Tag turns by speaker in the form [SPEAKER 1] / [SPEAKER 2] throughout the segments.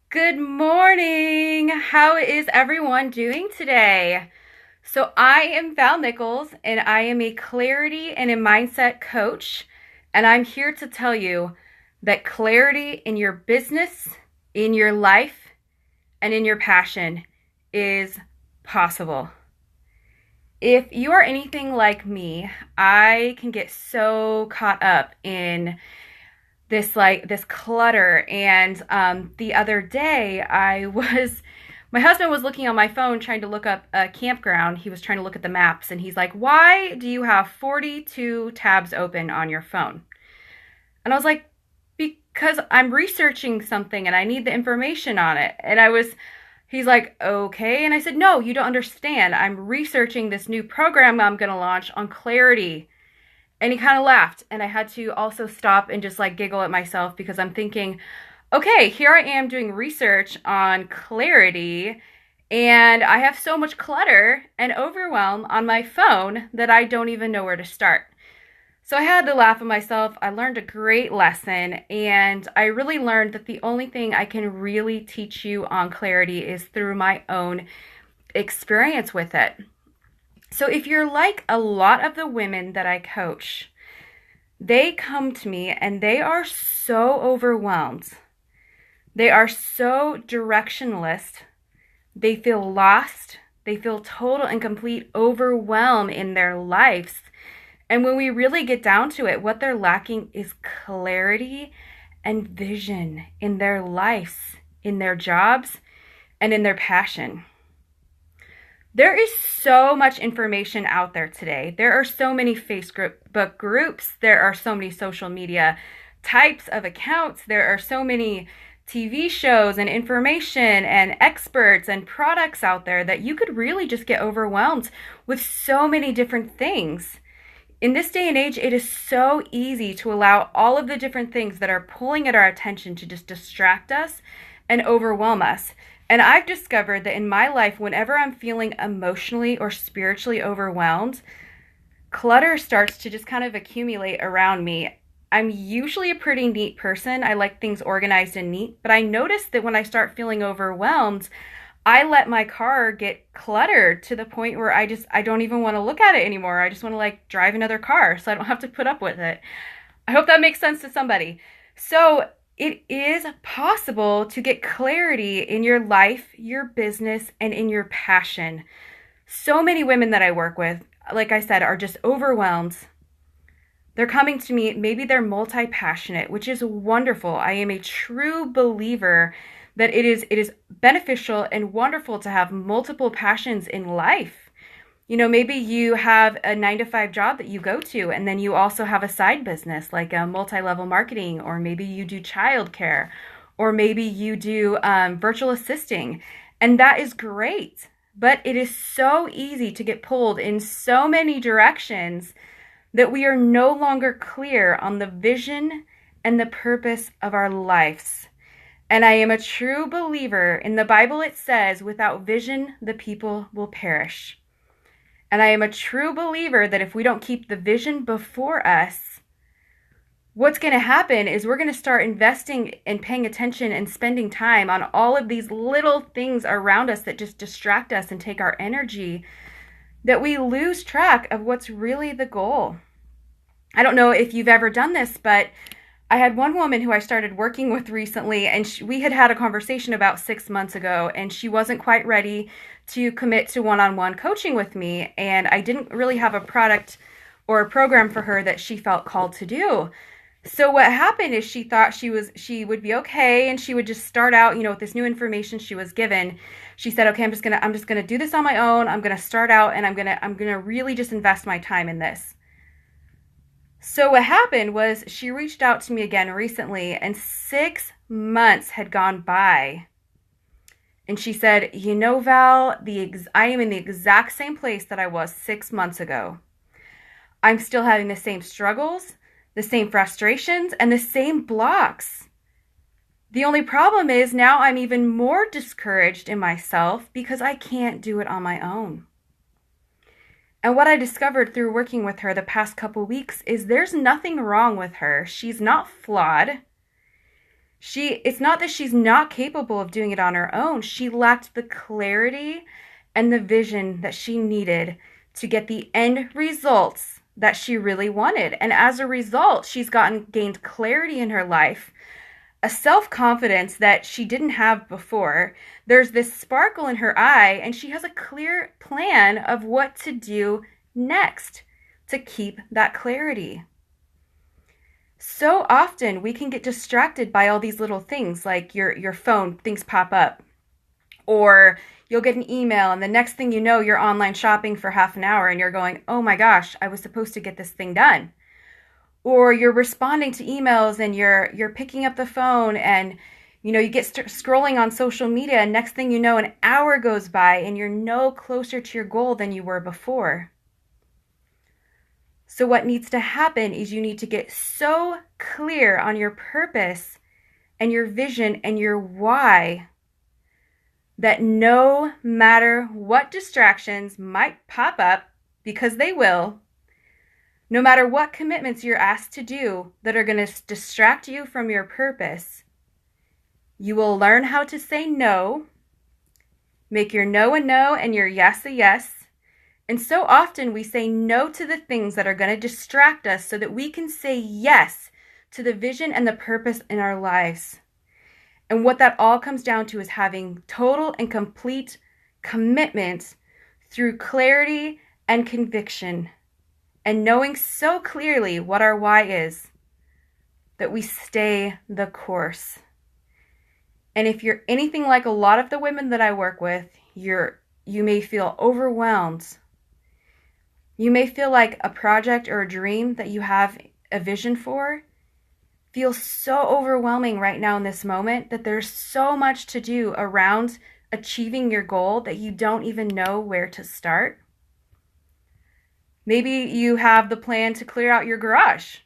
[SPEAKER 1] Good morning. How is everyone doing today? So, I am Val Nichols, and I am a clarity and a mindset coach. And I'm here to tell you that clarity in your business, in your life, and in your passion is possible. If you are anything like me, I can get so caught up in this clutter. And the other day my husband was looking on my phone trying to look up a campground. He was trying to look at the maps, and he's like, why do you have 42 tabs open on your phone? And I was like, because I'm researching something and I need the information on it. He's like, okay. And I said, no, you don't understand. I'm researching this new program I'm going to launch on clarity. And he kind of laughed, and I had to also stop and just like giggle at myself because I'm thinking, okay, here I am doing research on clarity, and I have so much clutter and overwhelm on my phone that I don't even know where to start. So I had to laugh at myself. I learned a great lesson, and I really learned that the only thing I can really teach you on clarity is through my own experience with it. So if you're like a lot of the women that I coach, they come to me and they are so overwhelmed. They are so directionless. They feel lost. They feel total and complete overwhelm in their lives. And when we really get down to it, what they're lacking is clarity and vision in their lives, in their jobs, and in their passion. There is so much information out there today. There are so many Facebook groups. There are so many social media types of accounts. There are so many TV shows and information and experts and products out there that you could really just get overwhelmed with so many different things. In this day and age, it is so easy to allow all of the different things that are pulling at our attention to just distract us and overwhelm us. And I've discovered that in my life, whenever I'm feeling emotionally or spiritually overwhelmed, clutter starts to just kind of accumulate around me. I'm usually a pretty neat person. I like things organized and neat, but I notice that when I start feeling overwhelmed, I let my car get cluttered to the point where I don't even want to look at it anymore. I just want to like drive another car so I don't have to put up with it. I hope that makes sense to somebody. So it is possible to get clarity in your life, your business, and in your passion. So many women that I work with, like I said, are just overwhelmed. They're coming to me, maybe they're multi-passionate, which is wonderful. I am a true believer that it is beneficial and wonderful to have multiple passions in life. Maybe you have a 9 to 5 job that you go to, and then you also have a side business like a multi-level marketing, or maybe you do childcare, or maybe you do virtual assisting. And that is great. But it is so easy to get pulled in so many directions that we are no longer clear on the vision and the purpose of our lives. And I am a true believer. In the Bible, it says, without vision, the people will perish. And I am a true believer that if we don't keep the vision before us, what's going to happen is we're going to start investing and paying attention and spending time on all of these little things around us that just distract us and take our energy, that we lose track of what's really the goal. I don't know if you've ever done this, but I had one woman who I started working with recently, and we had a conversation about 6 months ago, and she wasn't quite ready to commit to one-on-one coaching with me, and I didn't really have a product or a program for her that she felt called to do. So what happened is she thought she would be okay, and she would just start out, with this new information she was given. She said, okay, I'm just gonna do this on my own. I'm gonna start out, and I'm gonna really just invest my time in this. So what happened was she reached out to me again recently, and 6 months had gone by. And she said, Val, I am in the exact same place that I was 6 months ago. I'm still having the same struggles, the same frustrations, and the same blocks. The only problem is now I'm even more discouraged in myself because I can't do it on my own. And what I discovered through working with her the past couple weeks is there's nothing wrong with her. She's not flawed. It's not that she's not capable of doing it on her own. She lacked the clarity and the vision that she needed to get the end results that she really wanted. And as a result, she's gained clarity in her life, a self-confidence that she didn't have before. There's this sparkle in her eye, and she has a clear plan of what to do next to keep that clarity. So often we can get distracted by all these little things, like your phone, things pop up, or you'll get an email and the next thing you know, you're online shopping for half an hour and you're going, oh my gosh, I was supposed to get this thing done. Or you're responding to emails and you're picking up the phone and you get scrolling on social media, and next thing you know, an hour goes by and you're no closer to your goal than you were before. So what needs to happen is you need to get so clear on your purpose and your vision and your why that no matter what distractions might pop up, because they will, no matter what commitments you're asked to do that are going to distract you from your purpose, you will learn how to say no, make your no a no and your yes a yes. And so often we say no to the things that are going to distract us so that we can say yes to the vision and the purpose in our lives. And what that all comes down to is having total and complete commitment through clarity and conviction, and knowing so clearly what our why is that we stay the course. And if you're anything like a lot of the women that I work with, you may feel overwhelmed. You may feel like a project or a dream that you have a vision for feels so overwhelming right now in this moment that there's so much to do around achieving your goal that you don't even know where to start. Maybe you have the plan to clear out your garage,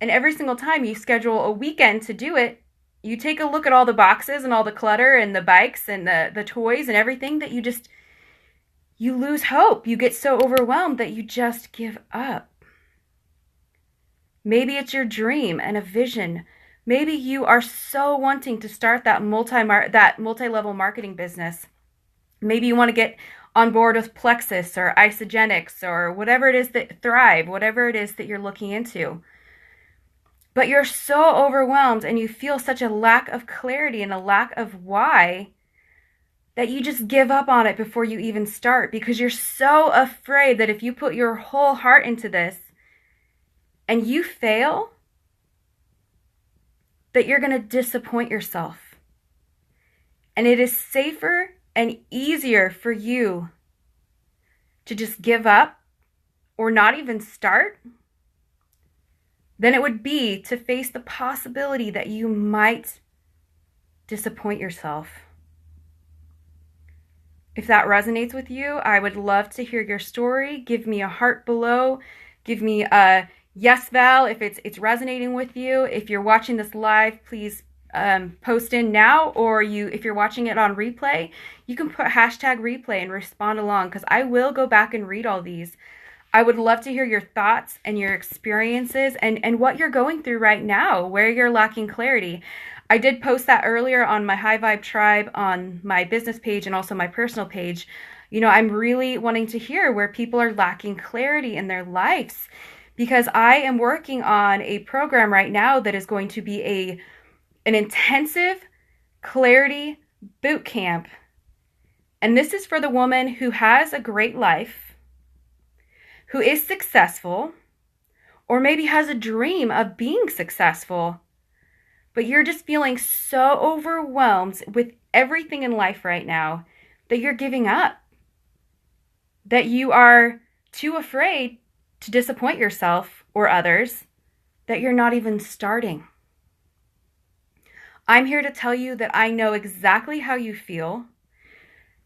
[SPEAKER 1] and every single time you schedule a weekend to do it, you take a look at all the boxes and all the clutter and the bikes and the toys and everything that you lose hope. You get so overwhelmed that you just give up. Maybe it's your dream and a vision. Maybe you are so wanting to start that multi-level marketing business. Maybe you want to get on board with Plexus or Isogenics or whatever it is that Thrive, whatever it is that you're looking into. But you're so overwhelmed and you feel such a lack of clarity and a lack of why that you just give up on it before you even start, because you're so afraid that if you put your whole heart into this and you fail, that you're going to disappoint yourself. And it is safer and easier for you to just give up or not even start than it would be to face the possibility that you might disappoint yourself. If that resonates with you, I would love to hear your story. Give me a heart below. Give me a yes, Val, if it's resonating with you. If you're watching this live, please post in now, or if you're watching it on replay, you can put hashtag replay and respond along, because I will go back and read all these. I would love to hear your thoughts and your experiences and what you're going through right now, where you're lacking clarity. I did post that earlier on my High Vibe Tribe on my business page and also my personal page. I'm really wanting to hear where people are lacking clarity in their lives, because I am working on a program right now that is going to be an intensive clarity boot camp. And this is for the woman who has a great life, who is successful, or maybe has a dream of being successful, but you're just feeling so overwhelmed with everything in life right now that you're giving up, that you are too afraid to disappoint yourself or others, that you're not even starting. I'm here to tell you that I know exactly how you feel.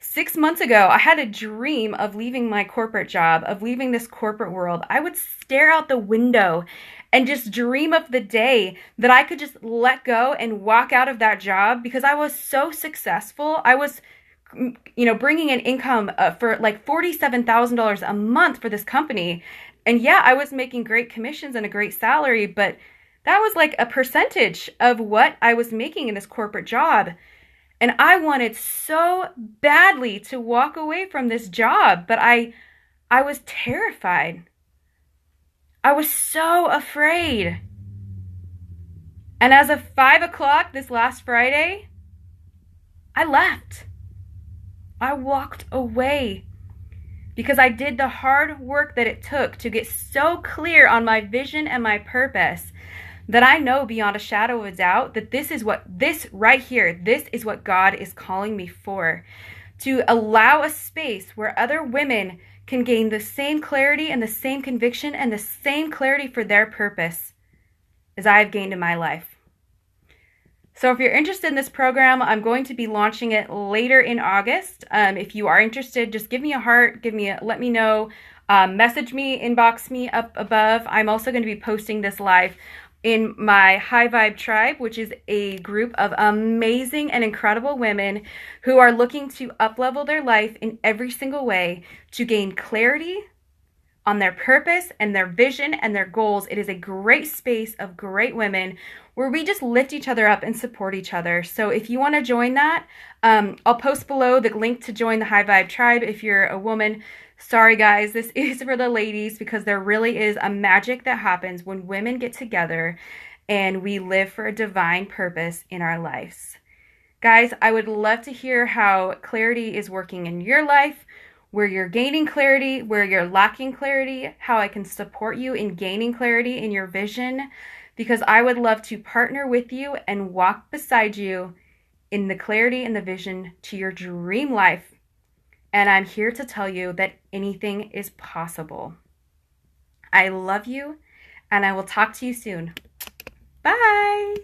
[SPEAKER 1] 6 months ago, I had a dream of leaving my corporate job, of leaving this corporate world. I would stare out the window and just dream of the day that I could just let go and walk out of that job, because I was so successful. I was, bringing in income for like $47,000 a month for this company. And yeah, I was making great commissions and a great salary, but That was like a percentage of what I was making in this corporate job. And I wanted so badly to walk away from this job, but I was terrified. I was so afraid. And as of 5 o'clock this last Friday, I left. I walked away because I did the hard work that it took to get so clear on my vision and my purpose that I know beyond a shadow of a doubt that this right here, this is what God is calling me for. To allow a space where other women can gain the same clarity and the same conviction and the same clarity for their purpose as I have gained in my life. So if you're interested in this program, I'm going to be launching it later in August. If you are interested, just give me a heart, let me know, message me, inbox me up above. I'm also going to be posting this live in my High Vibe Tribe, which is a group of amazing and incredible women who are looking to up-level their life in every single way to gain clarity on their purpose and their vision and their goals. It is a great space of great women where we just lift each other up and support each other. So if you want to join that, I'll post below the link to join the High Vibe Tribe if you're a woman. Sorry guys, this is for the ladies because there really is a magic that happens when women get together and we live for a divine purpose in our lives. Guys, I would love to hear how clarity is working in your life, where you're gaining clarity, where you're lacking clarity, how I can support you in gaining clarity in your vision, because I would love to partner with you and walk beside you in the clarity and the vision to your dream life. And I'm here to tell you that anything is possible. I love you, and I will talk to you soon. Bye.